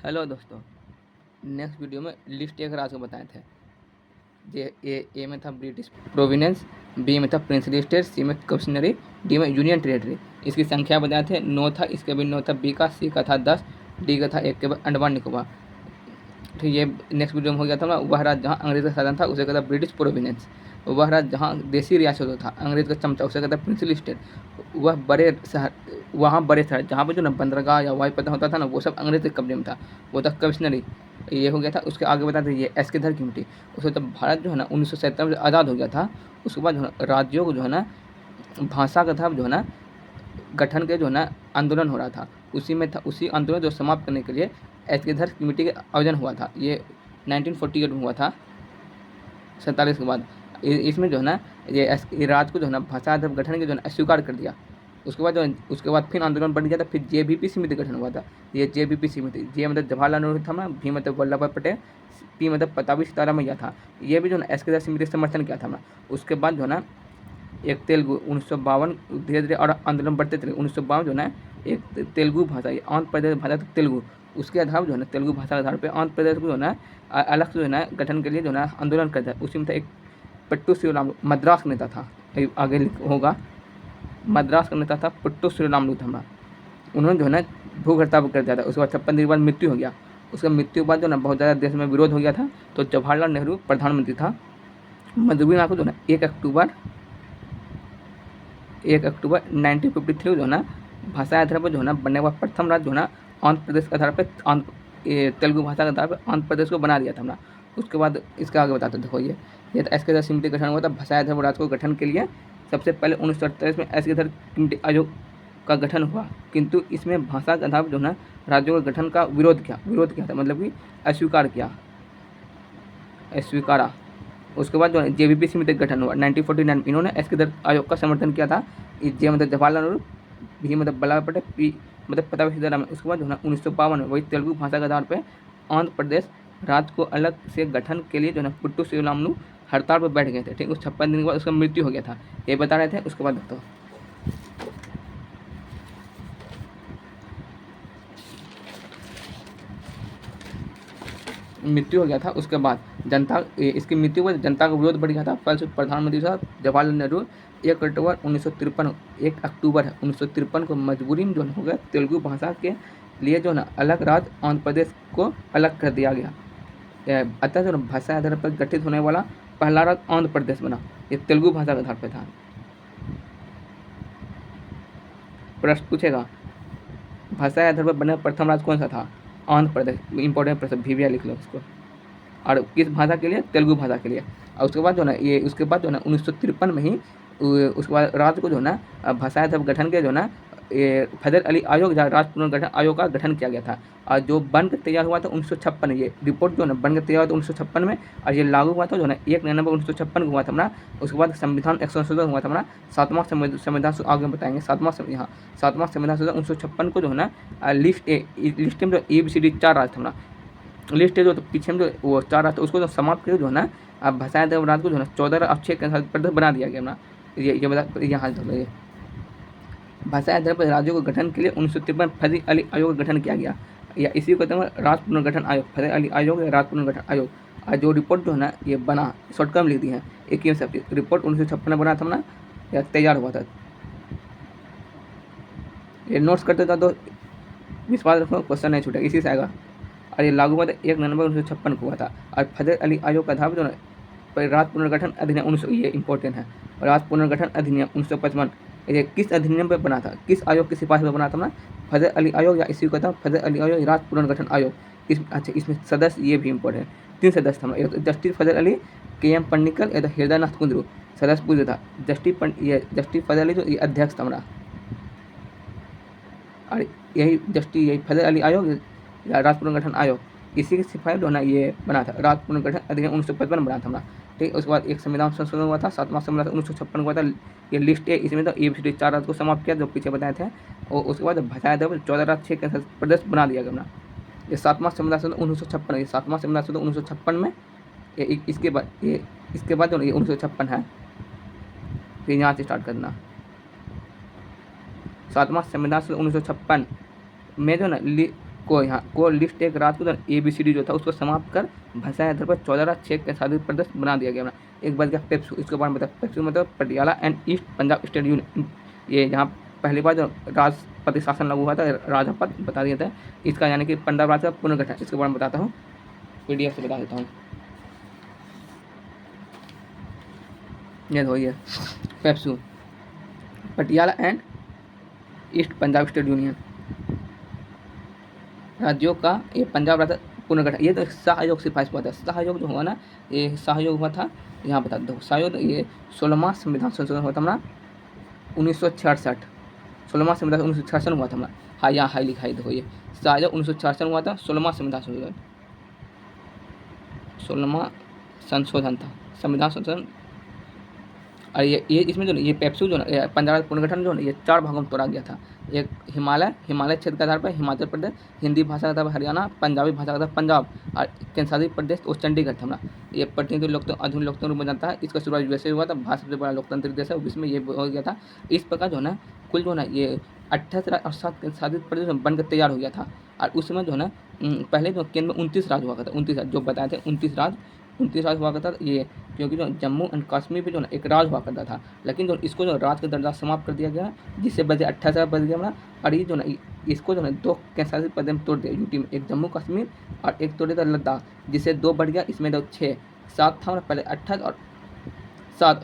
Hello दोस्तों। Next video में list एक राज्य को बताए थे। ए में था ब्रिटिश प्रोविनेंस, बी में था प्रिंसली स्टेट, सी में कमिश्नरी, डी में यूनियन टेरेटरी। इसकी संख्या बताए थे 9 था, इसके भी 9 था, बी का, सी का था 10, डी का था 1 के बाद अंडमान निकोबार। ठीक, ये नेक्स्ट वीडियो में हो गया था ना। वह राज्य जहाँ अंग्रेज का शासन था उसे कहता ब्रिटिश प्रोविनेंस। वह राज्य जहाँ देसी रियासत होता था अंग्रेज का चमचा उसे कहता प्रिंसली स्टेट। वह बड़े शहर, वहाँ बड़े शहर जहाँ पर जो ना बंदरगाह या वायुपथ होता था ना, वो सब अंग्रेज के कब्जे में था, वो था कमिश्नरी। ये हो गया था। उसके आगे बताते हैं ये एस के धर कीमती। उसके जब भारत जो है ना 1947 में आज़ाद हो गया था, उसके बाद जो है राज्यों को जो है ना भाषा का था जो है ना गठन के जो है ना आंदोलन हो रहा था। उसी में था, उसी आंदोलन को समाप्त करने के लिए ऐस्केधर कमेटी का आयोजन हुआ था। ये 1948 में हुआ था, 47 के बाद। इसमें जो है ना ये राज्य को जो है ना भाषा आधार गठन के जो है ना अस्वीकार कर दिया। उसके बाद फिर आंदोलन बढ़ गया था। फिर जेबीपी समिति गठन हुआ था। ये जेबीपी समिति, जे मतलब जवाहरलाल नेहरू था ना, भी मतलब वल्लभ भाई पटेल, पी मतलब पताबी सीताराम मैया था। ये भी जो है ना ऐस्केधर समिति समर्थन किया था ना। उसके बाद जो है ना एक तेलुगु 1952, धीरे धीरे और आंदोलन बढ़ते चले। 1952 जो है ना एक तेलुगु भाषा, आंध्र प्रदेश भाषा तो तेलुगु, उसके आधार पर जो है ना तेलुगु भाषा के आधार पर आंध्र प्रदेश को जो है ना अलग से जो है ना गठन के लिए जो है ना आंदोलन करता है। उसी में था एक पट्टू श्रीराम, मद्रास का नेता था, आगे होगा, मद्रास का नेता था पट्टू श्रीराम थम्मा। उन्होंने जो है ना भूख हड़ताल कर दिया था। उसके बाद 56 दिन के बाद मृत्यु हो गया। उसके मृत्यु के बाद जो ना बहुत ज़्यादा देश में विरोध हो गया था। तो जवाहरलाल नेहरू प्रधानमंत्री था। मधुबनी को जो है ना 1 अक्टूबर 1953 जो है ना भाषा आधार पर जो है ना बनने वाला प्रथम राज्य जो है ना आंध्र प्रदेश के आधार पर तेलुगु भाषा के आधार पर आंध्र प्रदेश को बना दिया था हमने। उसके बाद इसके आगे बताते देखो ये ऐस्केधर समिति गठन हुआ था भाषा आधार पर राज्य को गठन के लिए। सबसे पहले 1948 में ऐस्केधर कमेटी आयोग का गठन हुआ, किंतु इसमें भाषा के आधार पर जो है ना राज्यों के गठन का विरोध किया था, मतलब कि अस्वीकारा। उसके बाद जो है जेबीपी समिति गठन हुआ 1949। इन्होंने ऐस्केधर आयोग का समर्थन किया था। जे मतलब जवाहरलाल नेहरू, भी मतलब वल्लभ भाई पटेल, पी मतलब पताबी सीताराम। उसके बाद जो है ना 1952 में वही तेलुगु भाषा के आधार पर आंध्र प्रदेश राज्य को अलग से गठन के लिए जो है ना पुट्टू श्रीरामुलु हड़ताल पर बैठ गए थे। ठीक, उस 56 दिन के बाद उसका मृत्यु हो गया था, ये बता रहे थे। उसके बाद देखो मृत्यु हो गया था। उसके बाद इसकी मृत्यु पर जनता का विरोध बढ़ गया था। फलस्वरूप प्रधानमंत्री साहब जवाहरलाल नेहरू 1 अक्टूबर 1953 को मजबूरी में जो हो गया तेलुगु भाषा के लिए जो ना अलग राज्य आंध्र प्रदेश को अलग कर दिया गया। अतः जो भाषा आधार पर गठित होने वाला पहला राज्य आंध्र प्रदेश बना। ये तेलुगु भाषा के आधार पर था। प्रश्न पूछेगा भाषा आधार पर बने प्रथम राज्य कौन सा था? आंध्र प्रदेश। इंपॉर्टेंट प्रश्न, भीविया लिख लो उसको। और किस भाषा के लिए? तेलुगु भाषा के लिए। और उसके बाद जो ना 1953 में ही उसके बाद राज्य को जो है ना भाषा आधार गठन के जो है ना फैदर अली आयोग या राज्य पुनर्गठन आयोग का गठन किया गया था। और जो बनकर तैयार हुआ था 1956 में, ये रिपोर्ट जो है ना बनकर तैयार हुआ था 1956 में, और ये लागू हुआ था जो है ना 1 नवंबर 1956 को हुआ था हमारा। उसके बाद संविधान एक संशोधन हुआ था हमारा, 7वां संविधान आगे बताएंगे। 7वां संविधान संशोधन 1956 को जो है ना लिस्ट में जो ABCD 4 राज्य था हमारा, लिस्ट है जो तो पीछे में जो वो 4 राज्य उसको जो समाप्त करके जो है ना अब भाषा आधार राज्य को जो है ना 14 अब 6 के प्रदेश बना दिया गया हमारा। ये बता यहाँ ये भाषा आधार पर राज्यों के गठन के लिए 1953 फैदर अली आयोग का गठन किया गया, या इसी को कहते हैं राज्य पुनर्गठन आयोग, फैदर अली आयोग या राज्य पुनर्गठन आयोग। और जो रिपोर्ट जो है ना ये बना, शॉर्टकट लिख दी है एक ही सब रिपोर्ट 1956 में बना था ना, या तैयार हुआ था। ये नोट्स करते था तो विश्वास रखो क्वेश्चन नहीं छूटेगा, इसी से आएगा। और ये लागू हुआ था 1 नवंबर 1956 को हुआ था। और फैदर अली आयोग का आधार जो है राज्य पुनर्गठन अधिनियम 1900, ये इंपॉर्टेंट है। राज्य पुनर्गठन अधिनियम 1955 ये किस अधिनियम पर बना था? किस आयोग की सिफारिश पर बना था ना? फैदर अली आयोग, या इसी को कहता फैदर अली आयोग राज्य पुनर्गठन आयोग। अच्छा, इसमें सदस्य ये भी इंपॉर्टेंट है, 3 सदस्य था। एक जस्टिस फैदर अली, KM पन्नीकल, या हृदय नाथ कुंद्रू सदस्य पूछा था। जस्टिस फैदर अली जो ये अध्यक्ष था हमारा। और यही फैदर अली आयोग या राज्य पुनर्गठन आयोग, इसी की सिफारिश जो है ना ये बना था। राज्य पुनर्गठन अधिनियम 1955 में बना था हमारा। ठीक, उसके बाद एक संविधान संशोधन हुआ था, 7वां संविधान 1956 को हुआ था। ये लिस्ट है, इसमें तो ABCD 4 राज्य को समाप्त किया जो पीछे बताए थे। और उसके बाद भाषा आधार पर 14 राज्य 6 केंद्र शासित प्रदेश बना दिया गया। ये 7वां संविधान संशोधन 1956, ये 7वां संविधान संशोधन 1956 में। इसके बाद जो ये 1956 है, फिर यहाँ से स्टार्ट करना। 7वां संविधान संशोधन 1956 में जो ना को यहाँ को लिस्ट एक रात को ABCD जो था उसको समाप्त कर भाषा आधार पर 14 राज्य 6 केंद्रशासित प्रदेश बना दिया गया। एक बार गया पेप्सू, इसके बारे में बता। पेप्सू मतलब Patiala and east Punjab state union. ये यहाँ पहली बार जो राष्ट्रपति शासन लागू हुआ था, राजापद बता दिया था इसका, यानी कि पंजाब राज्य का पुनर्गठन, इसके बारे में बताता हूँ, PDF से बता देता हूँ। ये तो ये PEPSU Patiala and east Punjab state union राज्यों का ये पंजाब राज्य पुनर्गठन। ये तो सहयोग सिफारिश हुआ था। सहयोग जो हुआ ना, ये सहयोग हुआ था, यहाँ बता दो सहयोग, ये 16वां संविधान संशोधन हुआ था हमारा 1966। 16वां संविधान 1966 हुआ था हमारा। हाँ यहाँ हाई लिखा है, देखो ये सहयोग 1966 हुआ था, 16वां संविधान संशोधन, 16वां संशोधन था, संविधान संशोधन। और ये इसमें जो ये पेप्सू जो ना पंजाब पुनर्गठन जो ना ये 4 भागों में तोड़ा गया था। एक हिमालय क्षेत्र के आधार पर हिमाचल प्रदेश, हिंदी भाषा का आधार पर हरियाणा, पंजाबी भाषा का आधार पर पंजाब, और केंद्रशासित प्रदेश वो चंडीगढ़ था हमारा। ये प्रतिनिधि लोकतंत्र आधुनिक लोकतंत्र रूप में जानता है। इसका शुरुआत वैसे हुआ था, भारत सबसे बड़ा लोकतांत्रिक देश है, इसमें ये हो गया था। इस प्रकार जो है ना कुल जो है ना ये 28 राज्य और 7 केंद्रशासित प्रदेश बनकर तैयार हो गया था। और उस समय जो है ना पहले जो केंद्र में 29 राज्य हुआ करता, 29 राज्य जो बताए थे, 29 राज्य हुआ करता था ये, क्योंकि जो जम्मू एंड कश्मीर पे जो ना एक राज हुआ करता था, लेकिन जो इसको जो राज का दर्जा समाप्त कर दिया गया, जिससे बचे 28 बच गया हमारा। और ये जो ना इसको जो ना 2 केंद्रशासित प्रदेश में तोड़ दिया यूटी में, एक जम्मू कश्मीर और एक तोड़ दिया लद्दाख, जिससे 2 बढ़ गया। इसमें 6 7 था हमारा पहले 28 और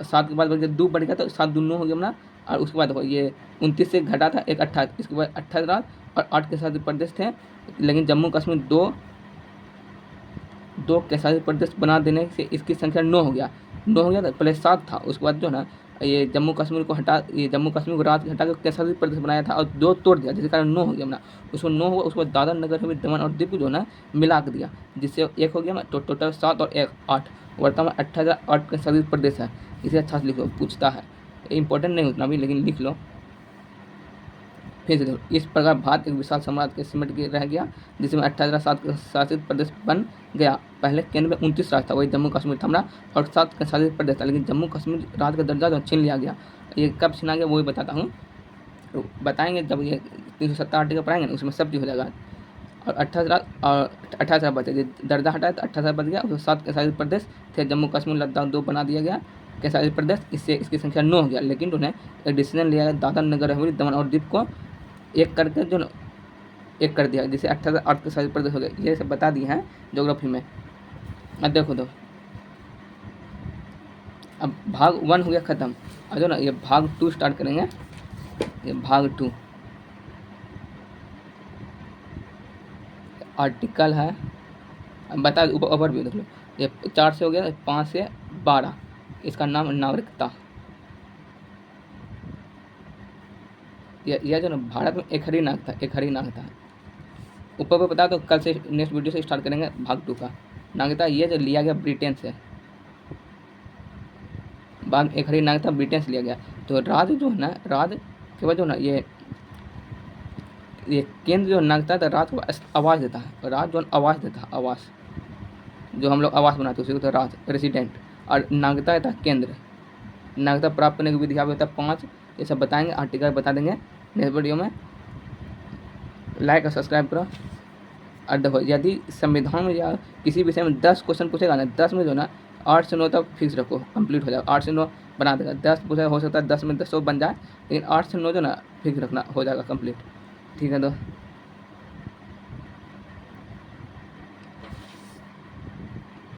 7 के बाद बढ़ गया 2 बढ़ गया, तो 7 2 9 हो गया हमारा। और उसके बाद देखो ये 29 से घटा था एक 28, इसके बाद 28 राज्य और 8 केंद्रशासित प्रदेश थे, लेकिन जम्मू कश्मीर 2 केंद्रशासित प्रदेश बना देने से इसकी संख्या 9 हो गया। तो पहले 7 था, उसके बाद जो ना ये जम्मू कश्मीर को राज्य हटा कर केंद्रशासित प्रदेश बनाया था और 2 तोड़ दिया, जिसके कारण 9 हो गया ना। उसको 9 हुआ, उसके बाद दादरा नगर हवेली दमन और दीव जो ना मिला कर दिया, जिससे 1 हो गया ना। तो टोटल 7 और 1 8, वर्तमान 28 8 केंद्रशासित प्रदेश है। इसे अच्छा से लिखो, पूछता है, इंपॉर्टेंट नहीं उतना भी, लेकिन लिख लो। फिर से देखो, इस प्रकार भारत एक विशाल साम्राज्य के सिमट के रह गया, जिसमें 28 7 शासित प्रदेश बन गया। पहले केंद्र में 29 राज्य था, वही जम्मू कश्मीर था हमारा, और 7 शासित प्रदेश था, लेकिन जम्मू कश्मीर राज्य का दर्जा जो छीन लिया गया। ये कब छीना गया वही बताता हूँ, तो बताएंगे जब ये 370 आर्टिकल पढ़ाएंगे ना, उसमें सब चीज़ हो जाएगा। और 28 बचे, दर्जा हटाया तो 28 बच गया। उसमें 7 शासित प्रदेश थे, जम्मू कश्मीर लद्दाख 2 बना दिया गया केंद्रशासित प्रदेश, इससे इसकी संख्या 9 हो गया। लेकिन उन्हें एक डिसीजन लिया गया, दादरा नगर हवेली दमन और दीव को एक करके जो एक कर दिया, जिसे 28 8 के शासित प्रदेश हो गए। ये सब बता दिए हैं ज्योग्राफी में। अब देखो तो अब भाग 1 हो गया ख़त्म। अब जो ना ये भाग 2 स्टार्ट करेंगे, ये भाग 2 आर्टिकल है। अब बता ओवरव्यू देख लो, ये 4 से हो गया, 5 से 12, इसका नाम नागरिकता। यह जो ना भारत में एक हरी नागरिकता है। ऊपर पर बता दो, कल से नेक्स्ट वीडियो से स्टार्ट करेंगे भाग 2 का। नागरिकता ये जो लिया गया ब्रिटेन से, बाद एक हरी नागरिकता ब्रिटेन से लिया गया। तो राज्य जो है ना, राज्य के बाद जो ना ये केंद्र जो नागरिकता है, राज्य को आवास देता है, राज्य जो आवास देता है, आवास जो हम लोग आवास बनाते हैं उसी को तो राज्य रेसिडेंट। और नागरिकता देता है केंद्र। नागरिकता प्राप्त करने की विधि होता है 5, ये सब बताएंगे, आर्टिकल बता देंगे नेक्स्ट वीडियो में। लाइक और सब्सक्राइब करो। और देखो, यदि संविधान में या किसी विषय में 10 क्वेश्चन पूछेगा ना, 10 में जो ना 8 से 9 तक फिक्स रखो, कंप्लीट हो जाएगा। 8 से 9 बना देगा, 10 पूछेगा, हो सकता है 10 में 10 बन जाए, लेकिन 8 से 9 जो ना फिक्स रखना, हो जाएगा कंप्लीट। ठीक है, तो